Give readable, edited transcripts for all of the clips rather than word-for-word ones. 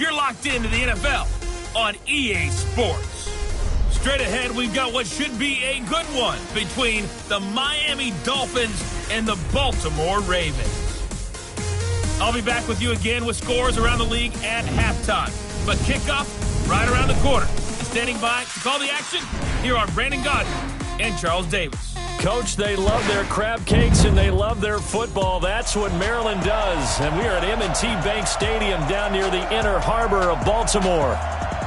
You're locked into the NFL on EA Sports. Straight ahead, we've got what should be a good one between the Miami Dolphins and the Baltimore Ravens. I'll be back with you again with scores around the league at halftime. But kickoff right around the corner. Standing by to call the action, here are Brandon Godden and Charles Davis. Coach, they love their crab cakes and they love their football. That's what Maryland does. And we are at M&T Bank Stadium down near the Inner Harbor of Baltimore.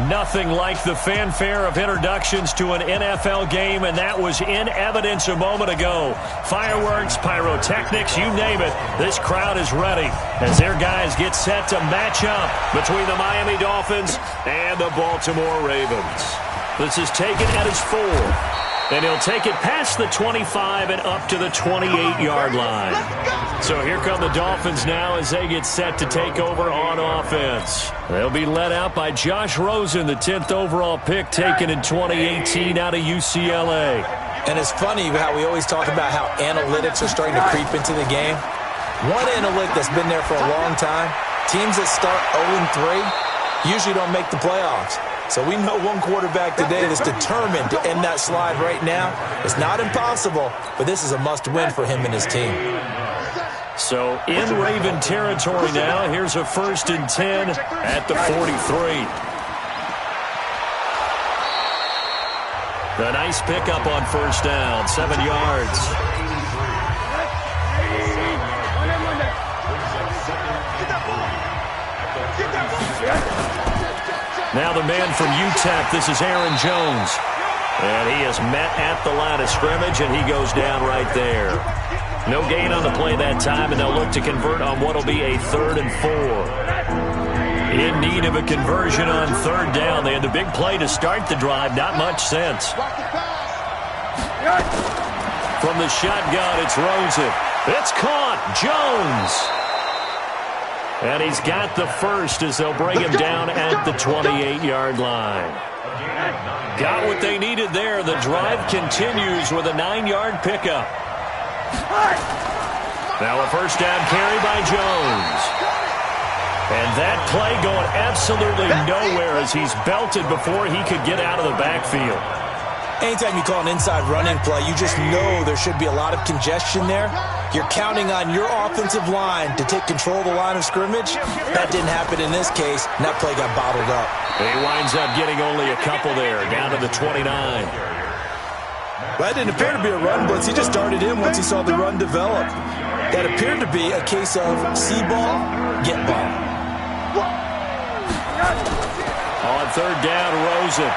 Nothing like the fanfare of introductions to an NFL game, and that was in evidence a moment ago. Fireworks, pyrotechnics, you name it. This crowd is ready as their guys get set to match up between the Miami Dolphins and the Baltimore Ravens. This is taken at his 4. And he'll take it past the 25 and up to the 28-yard line. So here come the Dolphins now as they get set to take over on offense. They'll be led out by Josh Rosen, the 10th overall pick taken in 2018 out of UCLA. And it's funny how we always talk about how analytics are starting to creep into the game. One analytic that's been there for a long time, teams that start 0-3 usually don't make the playoffs. So we know one quarterback today that's determined to end that slide right now. It's not impossible, but this is a must-win for him and his team. So in Raven territory now, here's a 1st and 10 at the 43. A nice pickup on 1st down, 7 yards. Now the man from UTEP, this is Aaron Jones. And he is met at the line of scrimmage, and he goes down right there. No gain on the play that time, and they'll look to convert on what will be a 3rd and 4. In need of a conversion on 3rd down. They had the big play to start the drive. Not much sense. From the shotgun, it's Rosen. It's caught. Jones. And he's got the 1st as they'll bring him down at the 28-yard line. Got what they needed there. The drive continues with a 9-yard pickup. Now a 1st down carry by Jones. And that play going absolutely nowhere as he's belted before he could get out of the backfield. Anytime you call an inside running play, you just know there should be a lot of congestion there. You're counting on your offensive line to take control of the line of scrimmage. That didn't happen in this case, and that play got bottled up. He winds up getting only a couple there, down to the 29. That didn't appear to be a run blitz. He just darted in once he saw the run develop. That appeared to be a case of see ball, get ball. On 3rd down, Rosen.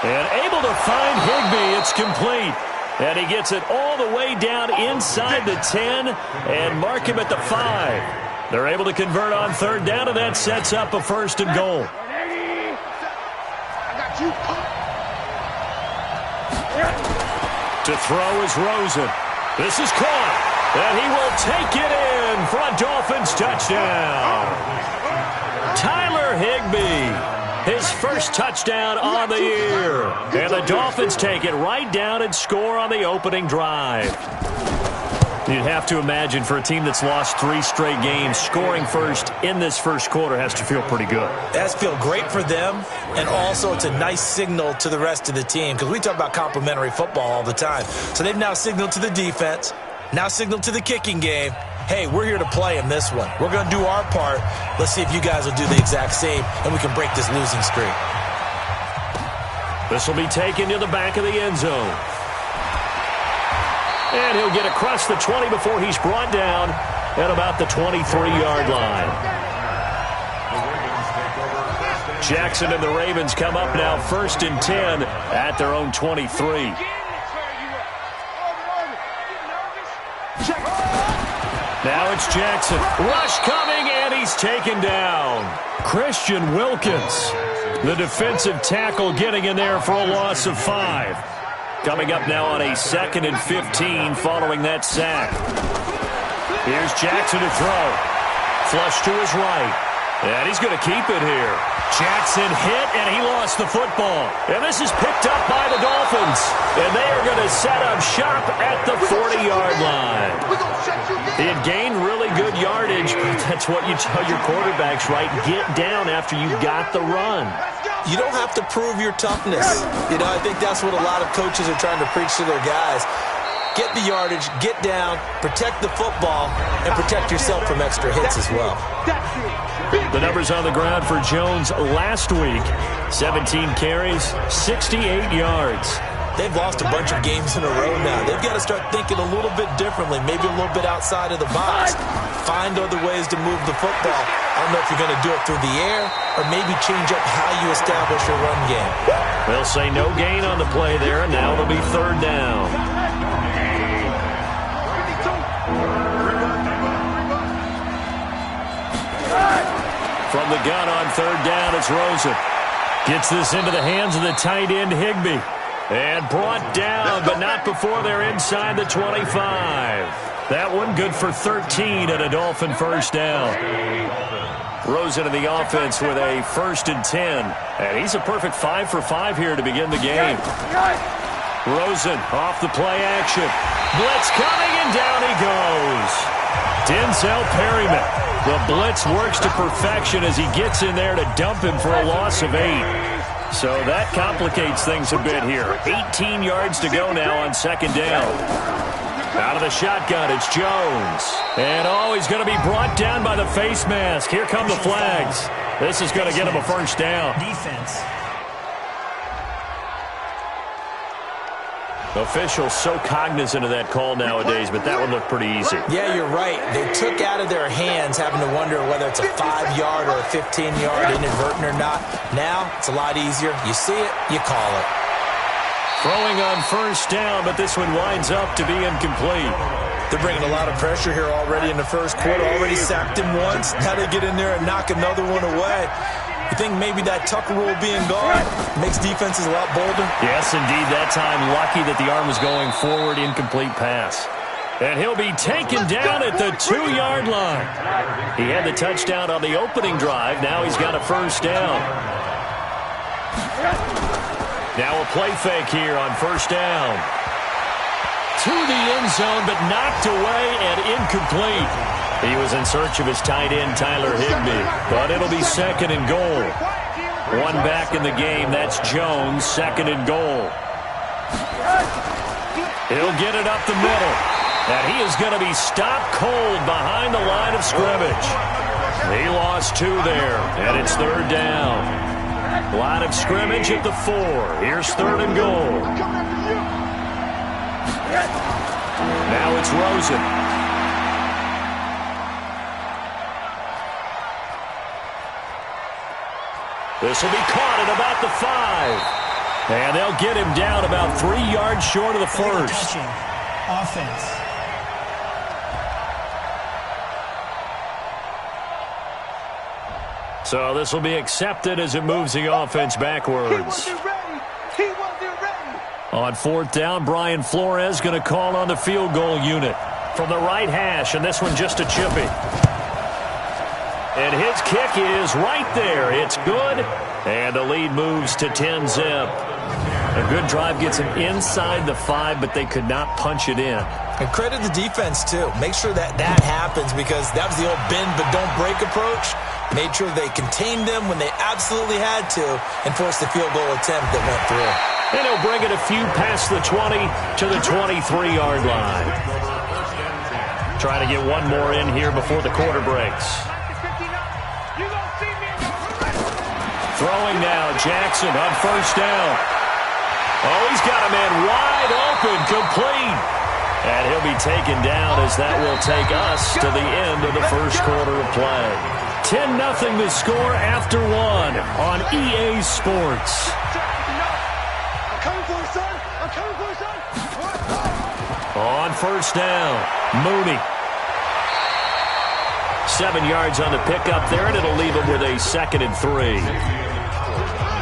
And able to find Higbee. It's complete. And he gets it all the way down inside the 10 and mark him at the 5. They're able to convert on 3rd down, and that sets up a 1st and goal. To throw is Rosen. This is caught. And he will take it in for a Dolphins touchdown. Tyler Higbee. His 1st touchdown on the year. And the Dolphins take it right down and score on the opening drive. You'd have to imagine for a team that's lost 3 straight games, scoring first in this 1st quarter has to feel pretty good. It has to feel great for them, and also it's a nice signal to the rest of the team because we talk about complimentary football all the time. So they've now signaled to the defense, now signaled to the kicking game, hey, we're here to play in this one. We're going to do our part. Let's see if you guys will do the exact same, and we can break this losing streak. This will be taken to the back of the end zone. And he'll get across the 20 before he's brought down at about the 23-yard line. Jackson and the Ravens come up now 1st and 10 at their own 23. Now it's Jackson. Rush coming, and he's taken down. Christian Wilkins, the defensive tackle, getting in there for a loss of 5. Coming up now on a 2nd and 15 following that sack. Here's Jackson to throw. Flush to his right. And he's going to keep it here. Jackson hit, and he lost the football. And this is picked up by the Dolphins. And they are going to set up shop at the 40-yard line. He had gained really good yardage, but that's what you tell your quarterbacks, right? Get down after you got the run. You don't have to prove your toughness. I think that's what a lot of coaches are trying to preach to their guys. Get the yardage, get down, protect the football, and protect yourself from extra hits as well. The numbers on the ground for Jones last week: 17 carries, 68 yards. They've lost a bunch of games in a row now. They've got to start thinking a little bit differently, maybe a little bit outside of the box. Find other ways to move the football. I don't know if you're going to do it through the air or maybe change up how you establish your run game. They'll say no gain on the play there, and now it'll be third down. From the gun on third down, it's Rosen. Gets this into the hands of the tight end, Higbee. And brought down, but not before they're inside the 25. That one good for 13 and a Dolphin first down. Rosen in the offense with a 1st and 10. And he's a perfect 5 for 5 here to begin the game. Rosen off the play action. Blitz coming, and down he goes. Denzel Perryman. The blitz works to perfection as he gets in there to dump him for a loss of 8. So that complicates things a bit here. 18 yards to go now on second down. Out of the shotgun, it's Jones. And he's going to be brought down by the face mask. Here come the flags. This is going to get him a first down. Defense. Officials so cognizant of that call nowadays, but that one looked pretty easy. Yeah, you're right. They took out of their hands having to wonder whether it's a 5-yard or a 15-yard inadvertent or not. Now, it's a lot easier. You see it, you call it. Throwing on first down, but this one winds up to be incomplete. They're bringing a lot of pressure here already in the first quarter. Already sacked him once. Now they get in there and knock another one away. You think maybe that Tucker rule being gone makes defenses a lot bolder? Yes, indeed. That time, lucky that the arm was going forward, incomplete pass. And he'll be taken down at the 2-yard line. He had the touchdown on the opening drive. Now he's got a first down. Now a play fake here on first down. To the end zone, but knocked away and incomplete. He was in search of his tight end, Tyler Higbee. But it'll be second and goal. One back in the game. That's Jones, second and goal. He'll get it up the middle. And he is going to be stopped cold behind the line of scrimmage. He lost 2 there, and it's third down. Line of scrimmage at the 4. Here's third and goal. Now it's Rosen. This will be caught at about the 5. And they'll get him down about 3 yards short of the first. Catching. Offense. So this will be accepted as it moves the offense backwards. On fourth down, Brian Flores going to call on the field goal unit from the right hash, and this one just a chippy. And his kick is right there. It's good, and the lead moves to 10-zip. A good drive gets him inside the 5, but they could not punch it in. And credit the defense, too. Make sure that happens, because that was the old bend but don't break approach. Made sure they contained them when they absolutely had to and forced the field goal attempt that went through. And he'll bring it a few past the 20 to the 23-yard line. Trying to get one more in here before the quarter breaks. Throwing now, Jackson on first down. Oh, he's got a man wide open, complete. And he'll be taken down as that will take us to the end of the first quarter of play. 10-0 the score after 1 on EA Sports. On first down, Mooney. 7 yards on the pickup there, and it'll leave him with a 2nd and 3.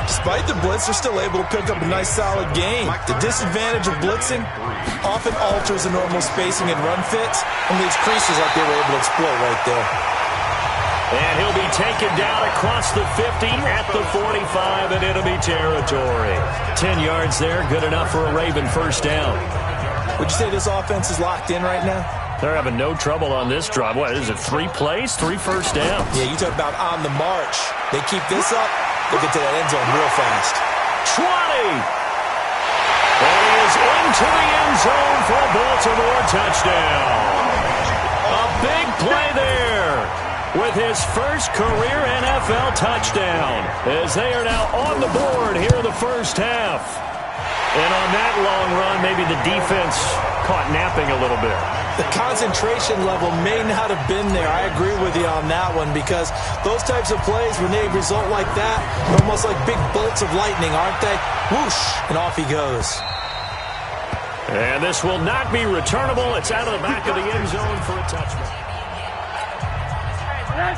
Despite the blitz, they're still able to pick up a nice, solid gain. The disadvantage of blitzing often alters the normal spacing and run fits and leaves creases like they were able to exploit right there. And he'll be taken down across the 50 at the 45, and it'll be territory. 10 yards there, good enough for a Raven first down. Would you say this offense is locked in right now? They're having no trouble on this drive. What is it, 3 plays, 3 first downs? Yeah, you talk about on the march. They keep this up, they'll get to that end zone real fast. 20! And he is into the end zone for a Baltimore touchdown. A big play there with his first career NFL touchdown as they are now on the board here in the first half. And on that long run, maybe the defense caught napping a little bit. The concentration level may not have been there. I agree with you on that one because those types of plays, when they result like that, they're almost like big bolts of lightning, aren't they? Whoosh, and off he goes. And this will not be returnable. It's out of the back of the end zone for a touchdown.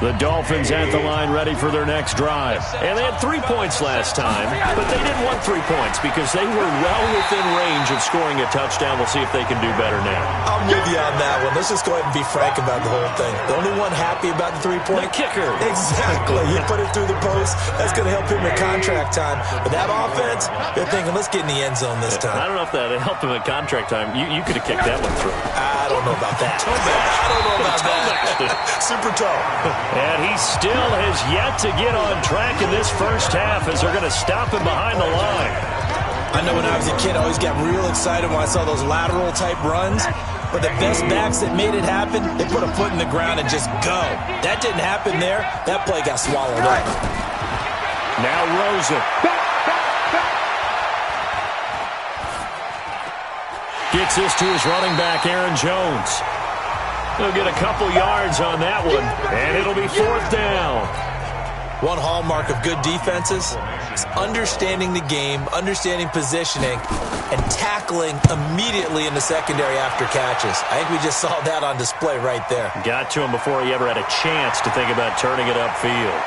The Dolphins at the line ready for their next drive. And they had 3 points last time, but they didn't want 3 points because they were well within range of scoring a touchdown. We'll see if they can do better now. I'm with you on that one. Let's just go ahead and be frank about the whole thing. The only one happy about the 3-point? The kicker. Exactly. You put it through the post. That's going to help him in contract time. But that offense, they're thinking, let's get in the end zone this time. I don't know if that helped him in contract time. You could have kicked that one through. I don't know about that. I don't know about that. Super toe. And he still has yet to get on track in this first half as they're going to stop him behind the line. I know when I was a kid, I always got real excited when I saw those lateral-type runs. But the best backs that made it happen, they put a foot in the ground and just go. That didn't happen there. That play got swallowed up. Now Rosen. Gets this to his running back, Aaron Jones. He'll get a couple yards on that one, and it'll be 4th down. One hallmark of good defenses is understanding the game, understanding positioning, and tackling immediately in the secondary after catches. I think we just saw that on display right there. Got to him before he ever had a chance to think about turning it upfield.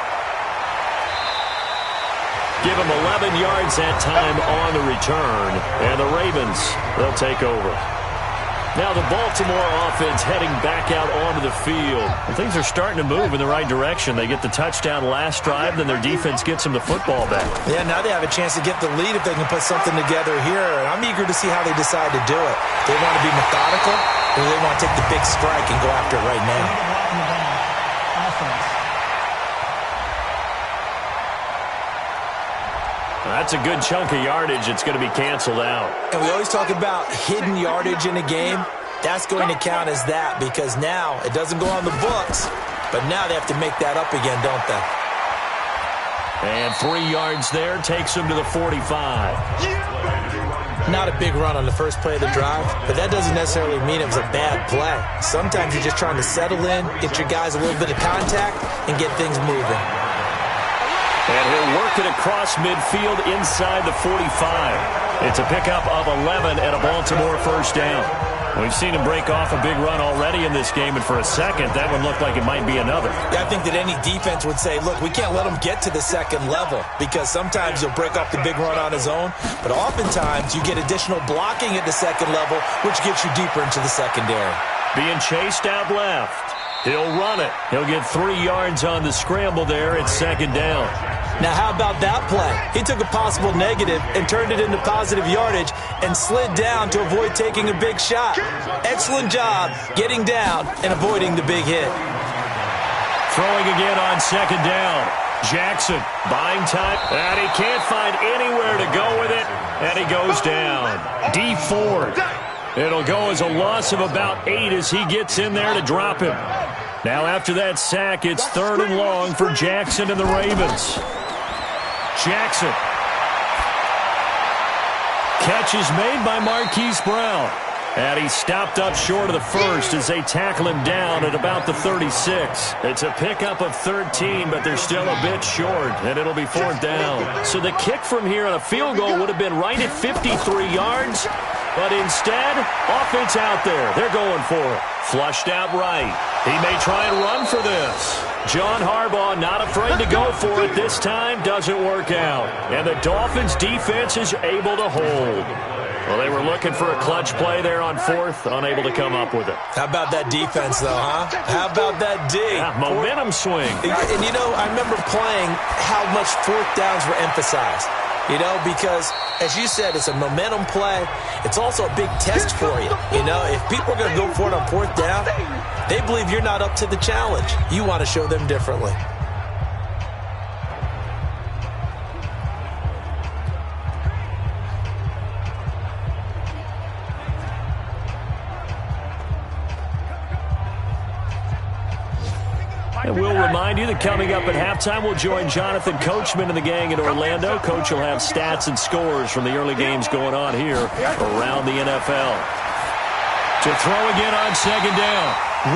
Give him 11 yards that time on the return, and the Ravens, they'll take over. Now the Baltimore offense heading back out onto the field. And things are starting to move in the right direction. They get the touchdown last drive, then their defense gets them the football back. Yeah, now they have a chance to get the lead if they can put something together here. And I'm eager to see how they decide to do it. They want to be methodical, or they want to take the big strike and go after it right now. That's a good chunk of yardage. It's going to be canceled out. And we always talk about hidden yardage in a game. That's going to count as that because now it doesn't go on the books, but now they have to make that up again, don't they? And 3 yards there takes them to the 45. Not a big run on the first play of the drive, but that doesn't necessarily mean it was a bad play. Sometimes you're just trying to settle in, get your guys a little bit of contact, and get things moving. And he'll work it across midfield inside the 45. It's a pickup of 11 and a Baltimore first down. We've seen him break off a big run already in this game, and for a second, that one looked like it might be another. Yeah, I think that any defense would say, look, we can't let him get to the second level because sometimes he'll break off the big run on his own, but oftentimes you get additional blocking at the second level, which gets you deeper into the secondary. Being chased out left. He'll run it. He'll get 3 yards on the scramble there. It's 2nd down. Now, how about that play? He took a possible negative and turned it into positive yardage and slid down to avoid taking a big shot. Excellent job getting down and avoiding the big hit. Throwing again on 2nd down. Jackson buying time, and he can't find anywhere to go with it, and he goes down. D Ford. It'll go as a loss of about 8 as he gets in there to drop him. Now after that sack, it's 3rd and long for Jackson and the Ravens. Jackson. Catch is made by Marquise Brown. And he stopped up short of the first as they tackle him down at about the 36. It's a pickup of 13, but they're still a bit short, and it'll be 4th down. So the kick from here on a field goal would have been right at 53 yards, but instead, offense out there. They're going for it. Flushed out right. He may try and run for this. John Harbaugh not afraid to go for it this time. Doesn't work out. And the Dolphins defense is able to hold. Well, they were looking for a clutch play there on 4th, unable to come up with it. How about that defense, though, huh? How about that D? Yeah, momentum swing. And, you know, I remember playing how much 4th downs were emphasized. You know, because, as you said, it's a momentum play. It's also a big test for you. You know, if people are going to go for it on 4th down, they believe you're not up to the challenge. You want to show them differently. And we'll remind you that coming up at halftime, we'll join Jonathan Coachman and the gang in Orlando. Coach will have stats and scores from the early games going on here around the NFL. To throw again on 2nd down,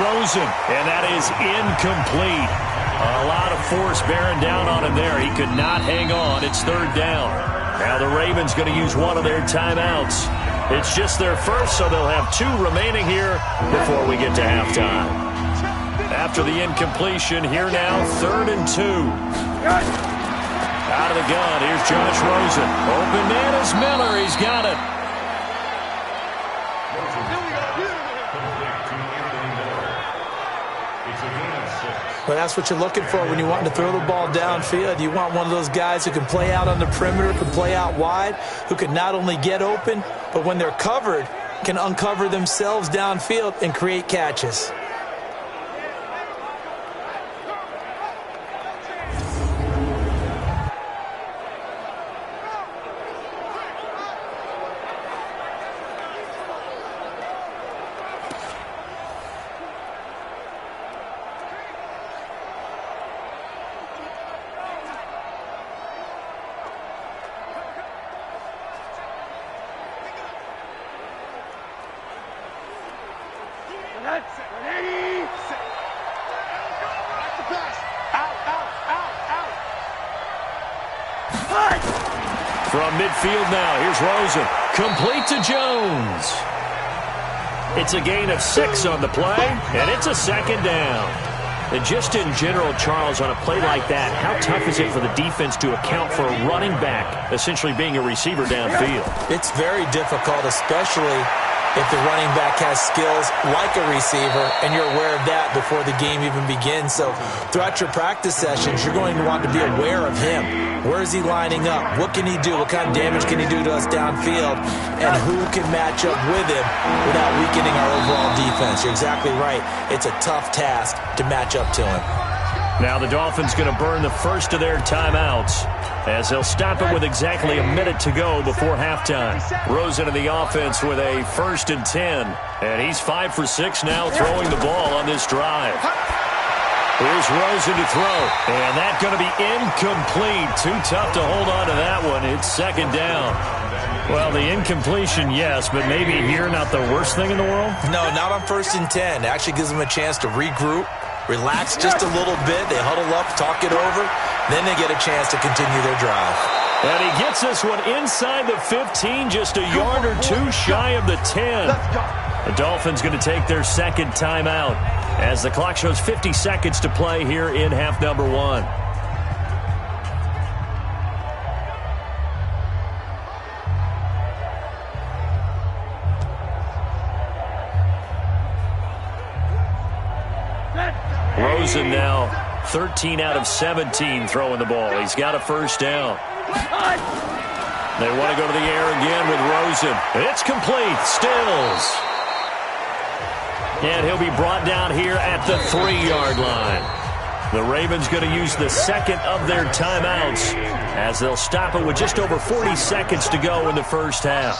Rosen, and that is incomplete. A lot of force bearing down on him there. He could not hang on. It's 3rd down. Now the Ravens going to use one of their timeouts. It's just their first, so they'll have 2 remaining here before we get to halftime. After the incompletion, here now, 3rd and 2. Out of the gun, here's Josh Rosen. Open man is Miller. He's got it. Well, that's what you're looking for when you want to throw the ball downfield. You want one of those guys who can play out on the perimeter, can play out wide, who can not only get open, but when they're covered, can uncover themselves downfield and create catches. From midfield now, here's Rosen. Complete to Jones. It's a gain of 6 on the play, and it's a 2nd down. And just in general, Charles, on a play like that, how tough is it for the defense to account for a running back essentially being a receiver downfield? It's very difficult, especially if the running back has skills like a receiver, and you're aware of that before the game even begins. So throughout your practice sessions, you're going to want to be aware of him. Where is he lining up? What can he do? What kind of damage can he do to us downfield? And who can match up with him without weakening our overall defense? You're exactly right. It's a tough task to match up to him. Now the Dolphins going to burn the first of their timeouts as they'll stop it with exactly a minute to go before halftime. Rosen in the offense with a 1st and 10. And he's 5 for 6 now throwing the ball on this drive. Here's Rosen to throw. And that's going to be incomplete. Too tough to hold on to that one. It's 2nd down. Well, the incompletion, yes, but maybe here not the worst thing in the world? No, not on 1st and 10. It actually gives them a chance to regroup, relax just a little bit. They huddle up, talk it over. Then they get a chance to continue their drive. And he gets this one inside the 15, just a yard or 2 shy of the 10. The Dolphins going to take their 2nd timeout as the clock shows 50 seconds to play here in half number 1. Rosen now 13 out of 17 throwing the ball. He's got a 1st down. They want to go to the air again with Rosen. It's complete. Stills. And he'll be brought down here at the 3-yard line. The Ravens going to use the 2nd of their timeouts as they'll stop it with just over 40 seconds to go in the first half.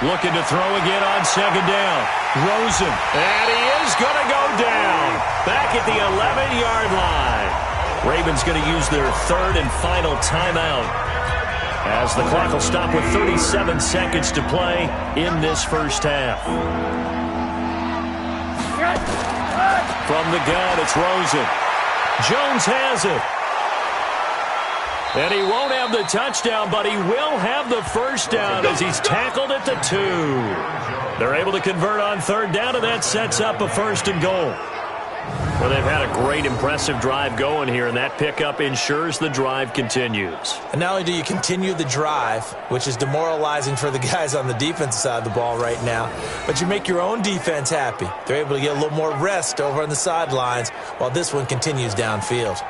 Looking to throw again on 2nd down. Rosen. And he is going to go down. Back at the 11-yard line. Ravens going to use their 3rd and final timeout as the clock will stop with 37 seconds to play in this first half. From the gun, it's Rosen. Jones has it. And he won't have the touchdown, but he will have the 1st down as he's tackled at the 2. They're able to convert on 3rd down, and that sets up a 1st and goal. Well, they've had a great, impressive drive going here, and that pickup ensures the drive continues. And not only do you continue the drive, which is demoralizing for the guys on the defensive side of the ball right now, but you make your own defense happy. They're able to get a little more rest over on the sidelines while this one continues downfield.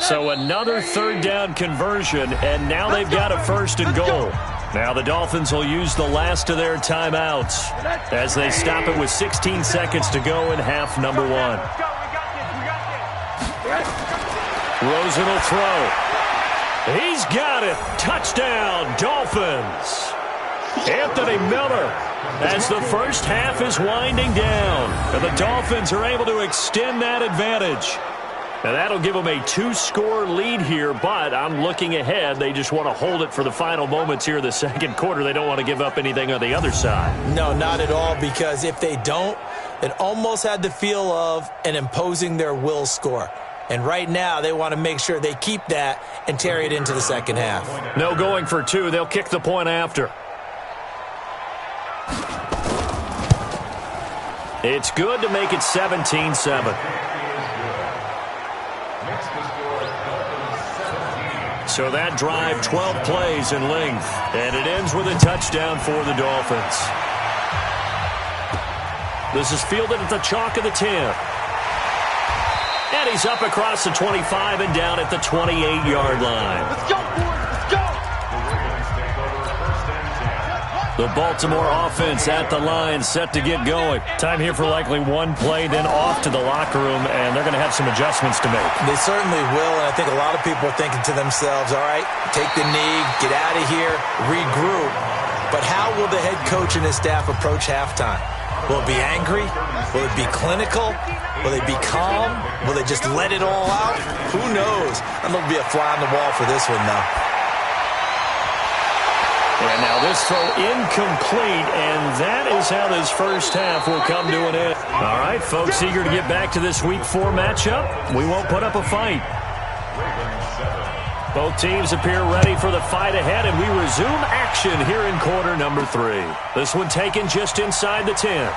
So another third down conversion, and now they've got a first and goal. Now the Dolphins will use the last of their timeouts as they stop it with 16 seconds to go in half number 1. Rosen will throw. He's got it. Touchdown, Dolphins. Anthony Miller as the first half is winding down. And the Dolphins are able to extend that advantage. Now that'll give them a 2-score lead here, but I'm looking ahead. They just want to hold it for the final moments here in the second quarter. They don't want to give up anything on the other side. No, not at all, because if they don't, it almost had the feel of an imposing their will score. And right now, they want to make sure they keep that and carry it into the second half. No going for 2. They'll kick the point after. It's good to make it 17-7. So that drive, 12 plays in length, and it ends with a touchdown for the Dolphins. This is fielded at the chalk of the 10. And he's up across the 25 and down at the 28-yard line. Let's go, boys. Let's go. The Baltimore offense at the line, set to get going. Time here for likely one play, then off to the locker room, and they're going to have some adjustments to make. They certainly will, and I think a lot of people are thinking to themselves, all right, take the knee, get out of here, regroup. But how will the head coach and his staff approach halftime? Will it be angry? Will it be clinical? Will they be calm? Will they just let it all out? Who knows? I'm going to be a fly on the wall for this one, though. And now this throw incomplete, and that is how this first half will come to an end. All right, folks, eager to get back to this Week 4 matchup. We won't put up a fight. Both teams appear ready for the fight ahead, and we resume action here in quarter number 3. This one taken just inside the 10.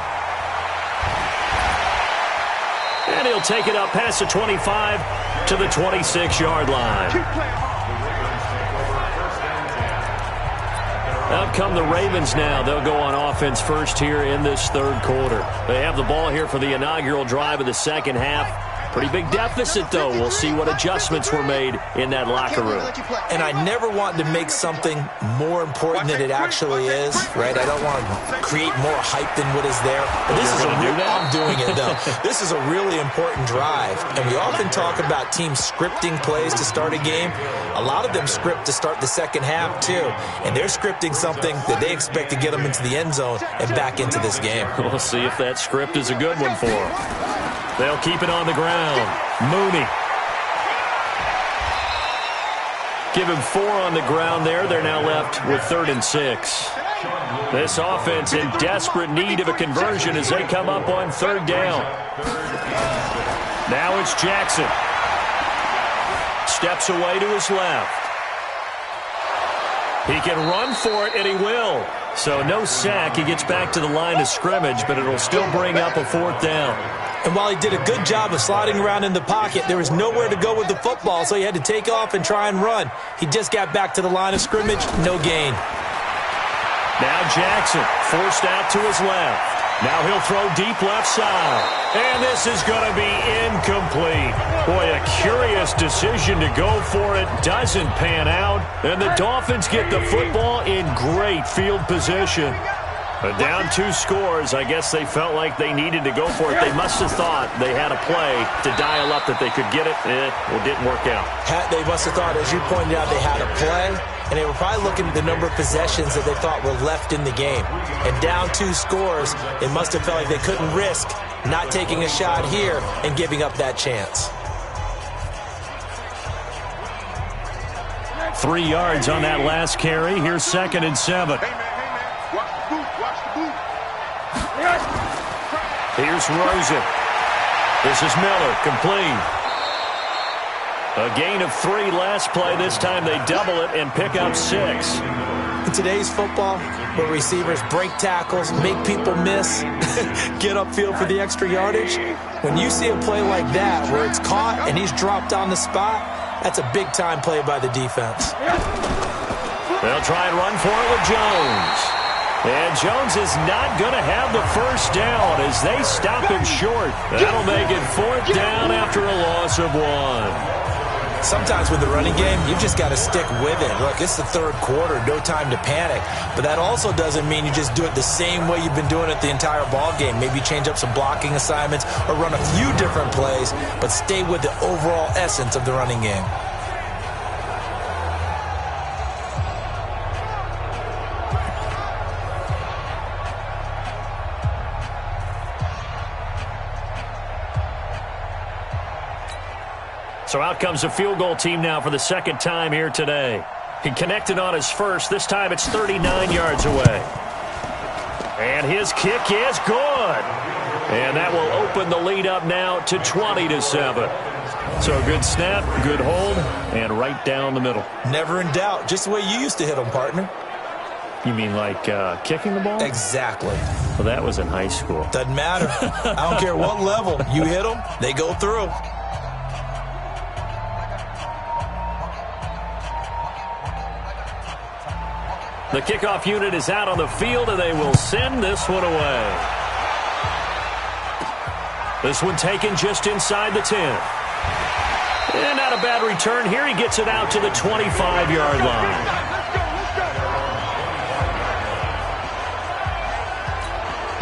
And he'll take it up past the 25 to the 26-yard line. Out come the Ravens now. They'll go on offense first here in this third quarter. They have the ball here for the inaugural drive of the second half. Pretty big deficit, though. We'll see what adjustments were made in that locker room. And I never want to make something more important than it actually is, right? I don't want to create more hype than what is there. But this is I'm doing it, though. This is a really important drive. And we often talk about teams scripting plays to start a game. A lot of them script to start the second half, too. And they're scripting something that they expect to get them into the end zone and back into this game. We'll see if that script is a good one for them. They'll keep it on the ground. Mooney. Give him 4 on the ground there. They're now left with 3rd and 6. This offense in desperate need of a conversion as they come up on 3rd down. Now it's Jackson. Steps away to his left. He can run for it, and he will. So no sack. He gets back to the line of scrimmage, but it'll still bring up a 4th down. And while he did a good job of sliding around in the pocket, there was nowhere to go with the football, so he had to take off and try and run. He just got back to the line of scrimmage, no gain. Now Jackson forced out to his left. Now he'll throw deep left side. And this is going to be incomplete. Boy, a curious decision to go for it. Doesn't pan out. And the Dolphins get the football in great field position. But down 2 scores, I guess they felt like they needed to go for it. They must have thought they had a play to dial up that they could get it. It didn't work out. They must have thought, as you pointed out, they had a play. And they were probably looking at the number of possessions that they thought were left in the game. And down 2 scores, they must have felt like they couldn't risk not taking a shot here and giving up that chance. 3 yards on that last carry. Here's 2nd and 7. Here's Rosen. This is Miller, complete. A gain of 3 last play. This time they double it and pick up 6. In today's football, where receivers break tackles, make people miss, get upfield for the extra yardage, when you see a play like that where it's caught and he's dropped on the spot, that's a big-time play by the defense. They'll try and run for it with Jones. And Jones is not going to have the first down as they stop him short. That'll make it 4th down after a loss of 1. Sometimes with the running game, you've just got to stick with it. Look, it's the third quarter, no time to panic. But that also doesn't mean you just do it the same way you've been doing it the entire ball game. Maybe change up some blocking assignments or run a few different plays, but stay with the overall essence of the running game. So out comes the field goal team now for the second time here today. He connected on his first. This time it's 39 yards away. And his kick is good. And that will open the lead up now to 20-7. So good snap, good hold, and right down the middle. Never in doubt. Just the way you used to hit them, partner. You mean like kicking the ball? Exactly. Well, that was in high school. Doesn't matter. I don't care what level. You hit them, they go through. The kickoff unit is out on the field, and they will send this one away. This one taken just inside the 10. And not a bad return here. He gets it out to the 25-yard line.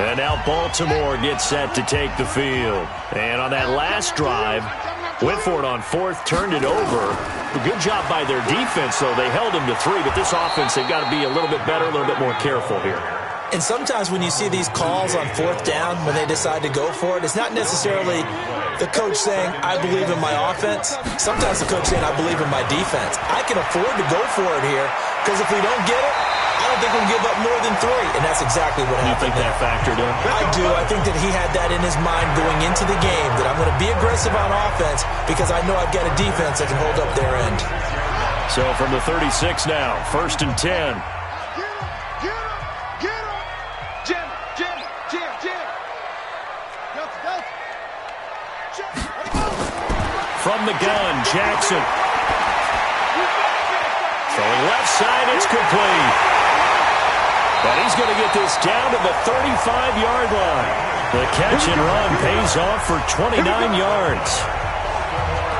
And now Baltimore gets set to take the field. And on that last drive, went for it on fourth, turned it over. A good job by their defense, though. They held him to 3, but this offense, they've got to be a little bit better, a little bit more careful here. And sometimes when you see these calls on fourth down, when they decide to go for it, it's not necessarily the coach saying, I believe in my offense. Sometimes the coach saying, I believe in my defense. I can afford to go for it here, because if we don't get it, I don't think we'll give up more than 3. And that's exactly what happened. You think that factored in? I do. I think that he had that in his mind going into the game, that I'm going to be aggressive on offense because I know I've got a defense that can hold up their end. So from the 36 now, 1st and 10. From the gun, Jackson. Throwing left side, it's complete. But he's going to get this down to the 35-yard line. The catch and run pays off for 29 yards.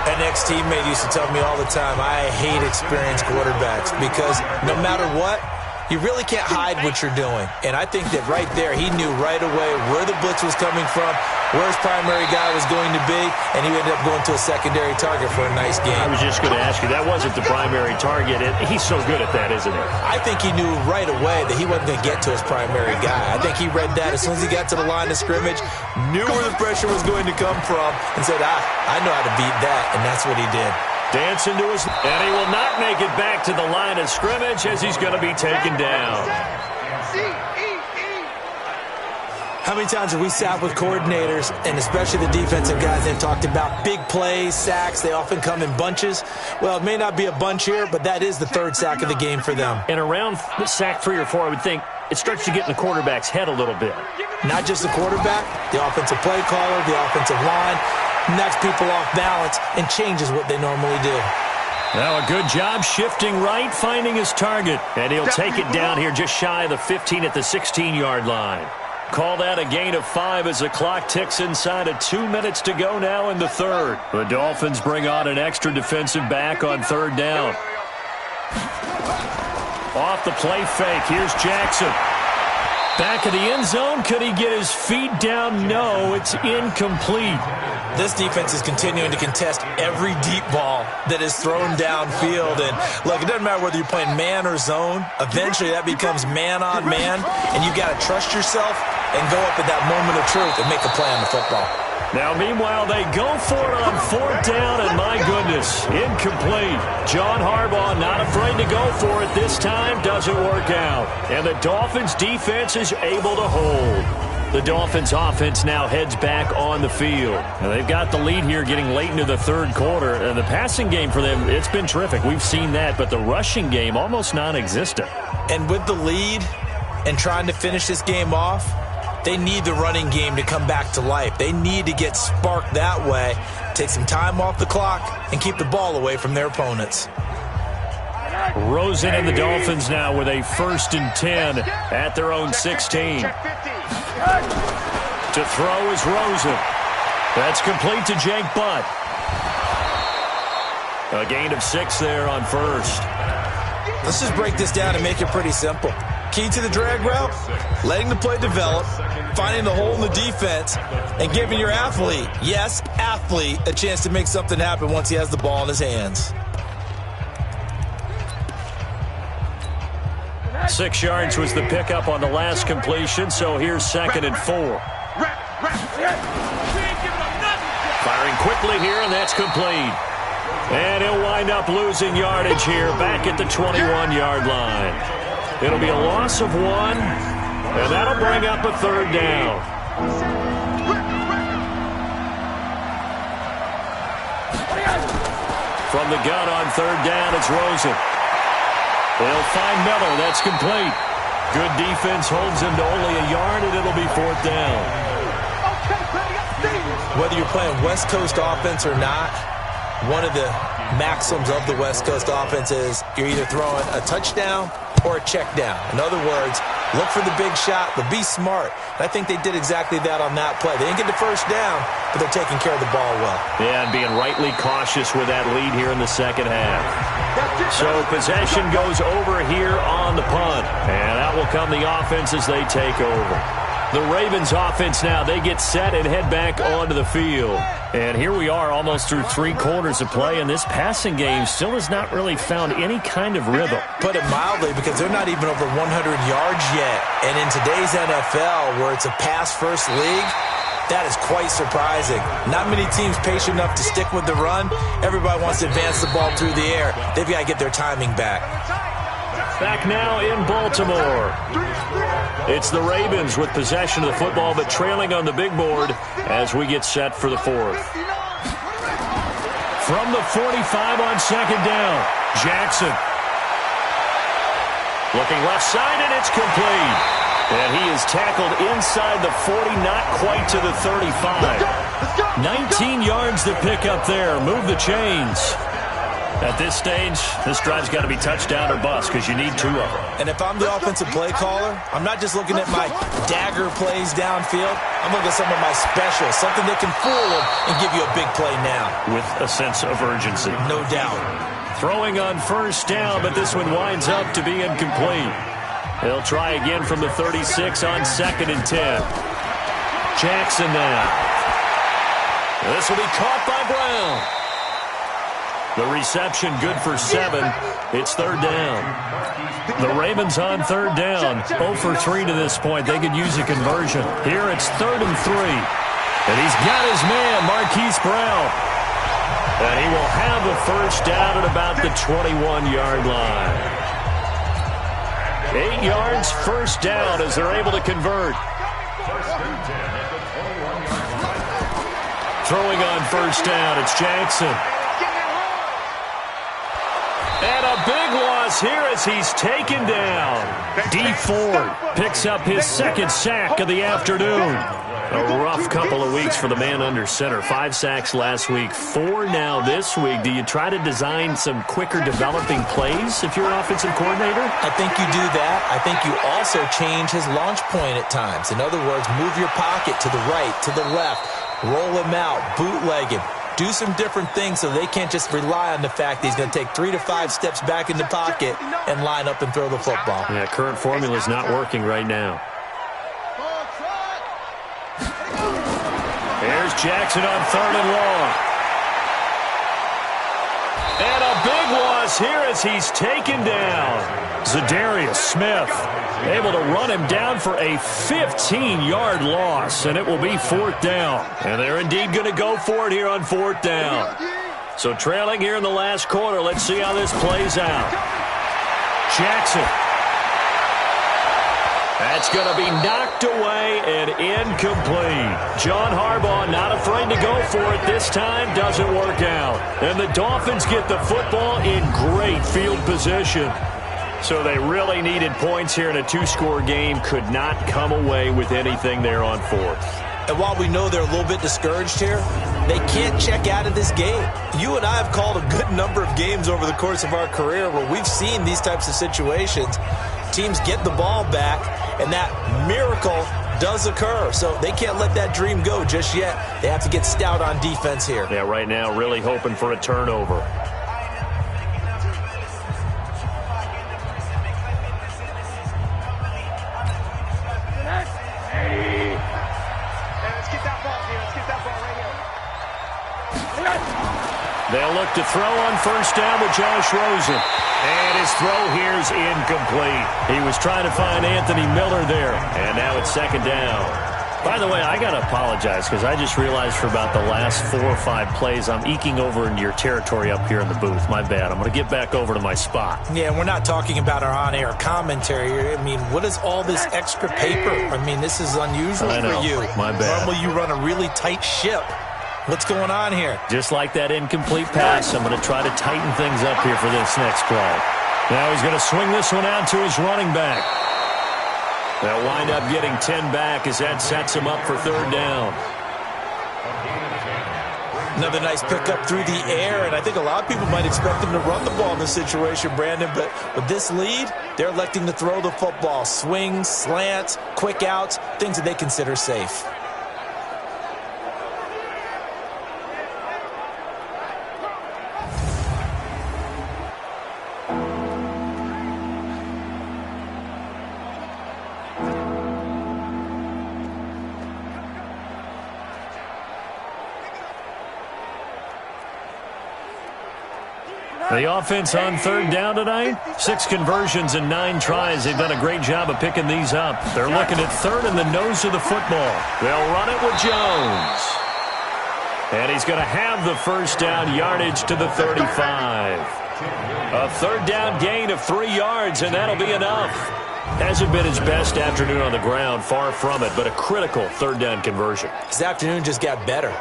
An ex-teammate used to tell me all the time, I hate experienced quarterbacks because no matter what, you really can't hide what you're doing. And I think that right there, he knew right away where the blitz was coming from, where his primary guy was going to be, and he ended up going to a secondary target for a nice game. I was just going to ask you, that wasn't the primary target. He's so good at that, isn't he? I think he knew right away that he wasn't going to get to his primary guy. I think he read that as soon as he got to the line of scrimmage, knew where the pressure was going to come from, and said, I know how to beat that, and that's what he did. Dancing to his, and he will not make it back to the line of scrimmage as he's going to be taken down. How many times have we sat with coordinators, and especially the defensive guys, they've talked about big plays, sacks. They often come in bunches. Well, it may not be a bunch here, but that is the 3rd sack of the game for them. And around sack 3 or 4, I would think it starts to get in the quarterback's head a little bit. Not just the quarterback, the offensive play caller, the offensive line, knocks people off balance and changes what they normally do. Now a good job shifting right, finding his target. And he'll take it down here just shy of the 15 at the 16-yard line. Call that a gain of 5 as the clock ticks inside of 2 minutes to go now in the 3rd. The Dolphins bring on an extra defensive back on 3rd down. Off the play fake, here's Jackson. Back of the end zone, could he get his feet down? No, it's incomplete. This defense is continuing to contest every deep ball that is thrown downfield. And look, it doesn't matter whether you're playing man or zone. Eventually that becomes man on man, and you got to trust yourself and go up at that moment of truth and make a play on the football. Now, meanwhile, they go for it on 4th down, and my goodness, incomplete. John Harbaugh not afraid to go for it this time, doesn't work out. And the Dolphins defense is able to hold. The Dolphins offense now heads back on the field. Now, they've got the lead here getting late into the 3rd quarter. And the passing game for them, it's been terrific. We've seen that, but the rushing game almost non-existent. And with the lead and trying to finish this game off, they need the running game to come back to life. They need to get sparked that way, take some time off the clock, and keep the ball away from their opponents. Rosen and the Dolphins now with a 1st and 10 at their own 16. To throw is Rosen. That's complete to Jake Butt. A gain of 6 there on first. Let's just break this down and make it pretty simple. Key to the drag route, letting the play develop, finding the hole in the defense, and giving your athlete, yes, athlete, a chance to make something happen once he has the ball in his hands. 6 yards was the pickup on the last completion, so here's 2nd and 4. Firing quickly here, and that's complete. And he'll wind up losing yardage here back at the 21-yard line. It'll be a loss of 1, and that'll bring up a 3rd down. From the gun on 3rd down, it's Rosen. They'll find Miller. That's complete. Good defense holds him to only a yard, and it'll be 4th down. Whether you're playing West Coast offense or not, one of the maxims of the West Coast offense is you're either throwing a touchdown or a check down. In other words, look for the big shot, but be smart. And I think they did exactly that on that play. They didn't get the first down, but they're taking care of the ball well. Yeah, and being rightly cautious with that lead here in the second half. So possession goes over here on the punt, and that will come the offense as they take over. The Ravens offense now, they get set and head back onto the field. And here we are almost through 3 quarters of play, and this passing game still has not really found any kind of rhythm. Put it mildly, because they're not even over 100 yards yet. And in today's NFL, where it's a pass-first league, that is quite surprising. Not many teams patient enough to stick with the run. Everybody wants to advance the ball through the air. They've got to get their timing back. Back now in Baltimore. It's the Ravens with possession of the football, but trailing on the big board as we get set for the 4th. From the 45 on 2nd down, Jackson. Looking left side, and it's complete. And he is tackled inside the 40, not quite to the 35. 19 yards to pick up there. Move the chains. At this stage, this drive's got to be touchdown or bust because you need 2 of them. And if I'm the offensive play caller, I'm not just looking at my dagger plays downfield. I'm looking at some of my specials, something that can fool them and give you a big play now. With a sense of urgency. No doubt. Throwing on 1st down, but this one winds up to be incomplete. They'll try again from the 36 on 2nd and 10. Jackson now. This will be caught by Brown. The reception good for 7. It's 3rd down. The Ravens on 3rd down. 0 for 3 to this point. They could use a conversion. Here it's 3rd and 3. And he's got his man, Marquise Brown. And he will have the 1st down at about the 21-yard line. 8 yards, 1st down as they're able to convert. Throwing on 1st down, it's Jackson. And a big loss here as he's taken down. D. Ford picks up his 2nd sack of the afternoon. A rough couple of weeks for the man under center. 5 sacks last week, 4 now this week. Do you try to design some quicker developing plays if you're an offensive coordinator? I think you do that. I think you also change his launch point at times. In other words, move your pocket to the right, to the left, roll him out, bootleg him. Do some different things so they can't just rely on the fact that he's going to take 3 to 5 steps back in the pocket and line up and throw the football. Yeah, current formula is not working right now. There's Jackson on 3rd and long. And a big loss here as he's taken down. Zadarius Smith able to run him down for a 15-yard loss, and it will be 4th down. And they're indeed going to go for it here on 4th down. So trailing here in the last quarter, let's see how this plays out. Jackson. That's going to be knocked away and incomplete. John Harbaugh not afraid to go for it this time. Doesn't work out. And the Dolphins get the football in great field position. So they really needed points here in a 2-score game. Could not come away with anything there on 4th. And while we know they're a little bit discouraged here, they can't check out of this game. You and I have called a good number of games over the course of our career where we've seen these types of situations. Teams get the ball back, and that miracle does occur. So they can't let that dream go just yet. They have to get stout on defense here. Yeah, right now really hoping for a turnover. They'll look to throw on first down with Josh Rosen. And his throw here's incomplete. He was trying to find Anthony Miller there. And now it's second down. By the way, I got to apologize because I just realized for about the last 4 or 5 plays, I'm eking over into your territory up here in the booth. My bad. I'm going to get back over to my spot. Yeah, we're not talking about our on-air commentary. I mean, what is all this extra paper? I mean, this is unusual for you. My bad. Normally you run a really tight ship. What's going on here? Just like that incomplete pass, I'm going to try to tighten things up here for this next play. Now he's going to swing this one out to his running back. They'll wind up getting 10 back as that sets him up for third down. Another nice pickup through the air, and I think a lot of people might expect him to run the ball in this situation, Brandon, but with this lead, they're electing to throw the football. Swings, slants, quick outs, things that they consider safe. The offense on third down tonight, 6 conversions and 9 tries. They've done a great job of picking these up. They're looking at third in the nose of the football. They'll run it with Jones. And he's going to have the first down, yardage to the 35. A third down gain of 3 yards, and that'll be enough. Hasn't been his best afternoon on the ground, far from it, but a critical third down conversion. His afternoon just got better.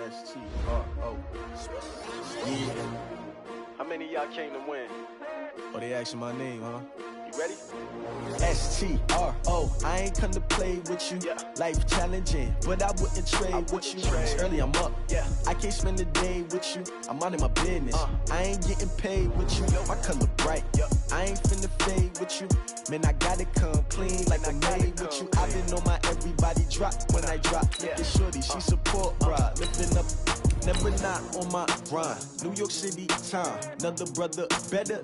S-T-R-O. Yeah. How many of y'all came to win? Oh, they asking my name, huh? You ready? S-T-R-O. I ain't come to play with you. Yeah. Life challenging, but I wouldn't trade with you. It's early, I'm up. Yeah. I can't spend the day with you. I'm out in my business. I ain't getting paid with you. My color bright. I ain't finna fade with you. Man, I gotta come clean like I made with you. I didn't know my everybody drop when I drop. Look at shorty, she support ride. Lifting up, never not on my grind. New York City time, another brother better.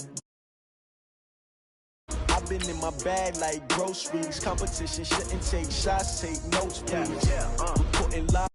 I've been in my bag like groceries. Competition shouldn't take shots, take notes, please. Reporting live.